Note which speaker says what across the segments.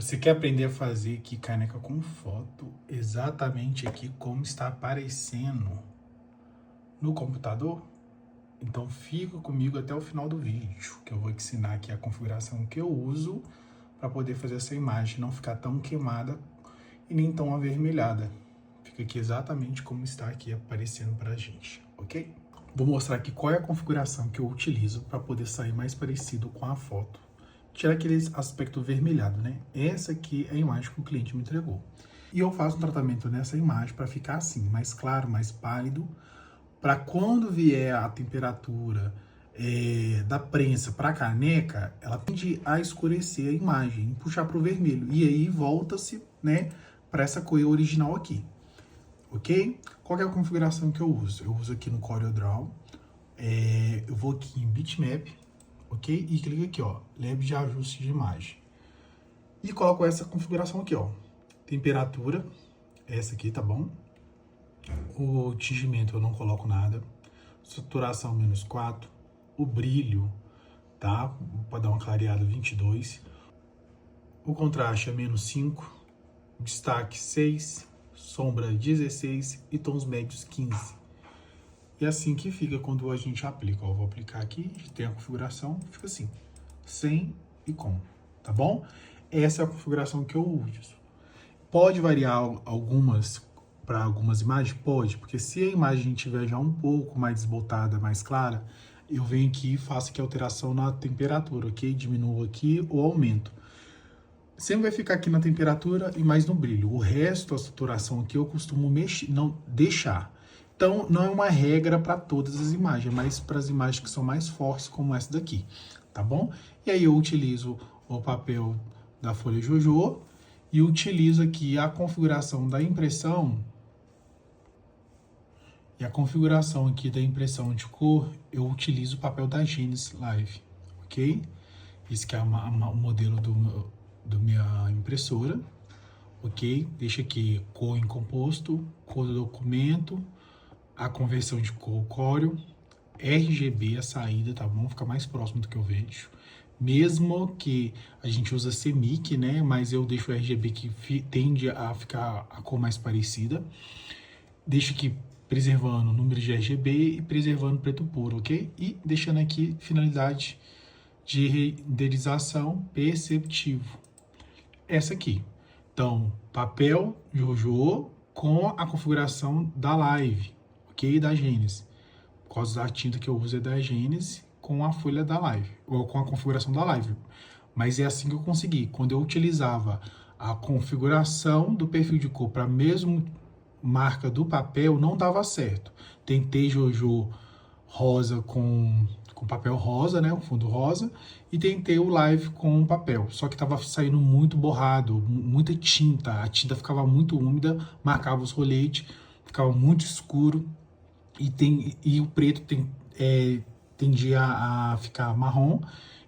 Speaker 1: Você quer aprender a fazer aqui caneca com foto exatamente aqui como está aparecendo no computador? Então fica comigo até o final do vídeo, que eu vou ensinar aqui a configuração que eu uso para poder fazer essa imagem não ficar tão queimada e nem tão avermelhada. Fica aqui exatamente como está aqui aparecendo para a gente, ok? Vou mostrar aqui qual é a configuração que eu utilizo para poder sair mais parecido com a foto. Tirar aquele aspecto vermelhado, né? Essa aqui é a imagem que o cliente me entregou. E eu faço um tratamento nessa imagem para ficar assim, mais claro, mais pálido, para quando vier a temperatura da prensa para a caneca, ela tende a escurecer a imagem e puxar para o vermelho. E aí volta-se, né, para essa cor original aqui. Ok? Qual é a configuração que eu uso? Eu uso aqui no CorelDRAW, eu vou aqui em Bitmap, ok? E clico aqui, ó, leve de ajuste de imagem. E coloco essa configuração aqui, ó. Temperatura, essa aqui, tá bom? O tingimento eu não coloco nada. Saturação -4. O brilho, tá? Pode dar uma clareada 22. O contraste é -5. Destaque 6. Sombra 16 e tons médios 15. E assim que fica quando a gente aplica. Ó, vou aplicar aqui, tem a configuração, fica assim, sem e com, tá bom? Essa é a configuração que eu uso. Pode variar para algumas imagens? Pode, porque se a imagem estiver já um pouco mais desbotada, mais clara, eu venho aqui e faço aqui a alteração na temperatura, ok? Diminuo aqui ou aumento. Sempre vai ficar aqui na temperatura e mais no brilho. O resto, a saturação aqui, eu costumo não deixar. Então, não é uma regra para todas as imagens, mas para as imagens que são mais fortes, como essa daqui, tá bom? E aí eu utilizo o papel da folha JoJo e utilizo aqui a configuração da impressão. E a configuração aqui da impressão de cor, eu utilizo o papel da Genesis Live, ok? Esse que é o modelo da minha impressora, ok? Deixa aqui cor em composto, cor do documento, a conversão de cor Corel, RGB a saída, tá bom? Fica mais próximo do que eu vejo. Mesmo que a gente usa CMYK, né? Mas eu deixo o RGB que tende a ficar a cor mais parecida. Deixo aqui preservando o número de RGB e preservando preto puro, ok? E deixando aqui finalidade de renderização perceptivo. Essa aqui. Então, papel JoJo com a configuração da Live, ok? Da Genesis. Por causa da tinta que eu uso é da Genesis com a folha da Live, ou com a configuração da Live. Mas é assim que eu consegui. Quando eu utilizava a configuração do perfil de cor para a mesma marca do papel, não dava certo. Tentei JoJo rosa com papel rosa, né, o fundo rosa, e tentei o Live com papel, só que tava saindo muito borrado, muita tinta, a tinta ficava muito úmida, marcava os roletes, ficava muito escuro, e o preto tendia a ficar marrom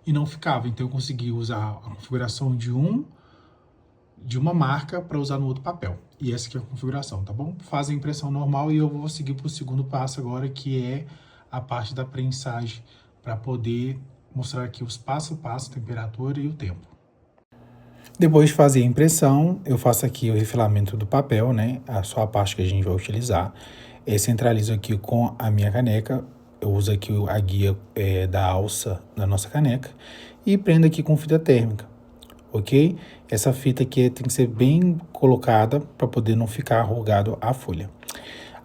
Speaker 1: e não ficava, então eu consegui usar a configuração de uma marca para usar no outro papel, e essa aqui é a configuração, tá bom? Faz a impressão normal e eu vou seguir para o segundo passo agora, que é a parte da prensagem, para poder mostrar aqui os passo a passo, a temperatura e o tempo. Depois de fazer a impressão, eu faço aqui o refilamento do papel, né? Só a parte que a gente vai utilizar. Centralizo aqui com a minha caneca, eu uso aqui a guia da alça da nossa caneca e prendo aqui com fita térmica, ok? Essa fita aqui tem que ser bem colocada para poder não ficar arrugado a folha.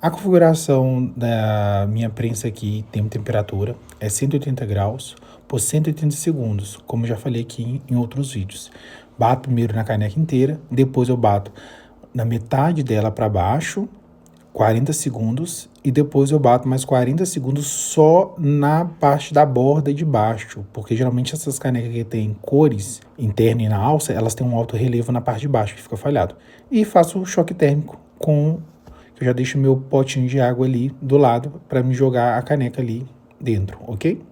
Speaker 1: A configuração da minha prensa aqui tem temperatura, é 180 graus por 180 segundos, como eu já falei aqui em outros vídeos. Bato primeiro na caneca inteira, depois eu bato na metade dela para baixo, 40 segundos, e depois eu bato mais 40 segundos só na parte da borda de baixo, porque geralmente essas canecas que tem cores interna e na alça, elas têm um alto relevo na parte de baixo, que fica falhado. E faço o choque térmico eu já deixo meu potinho de água ali do lado para me jogar a caneca ali dentro, ok?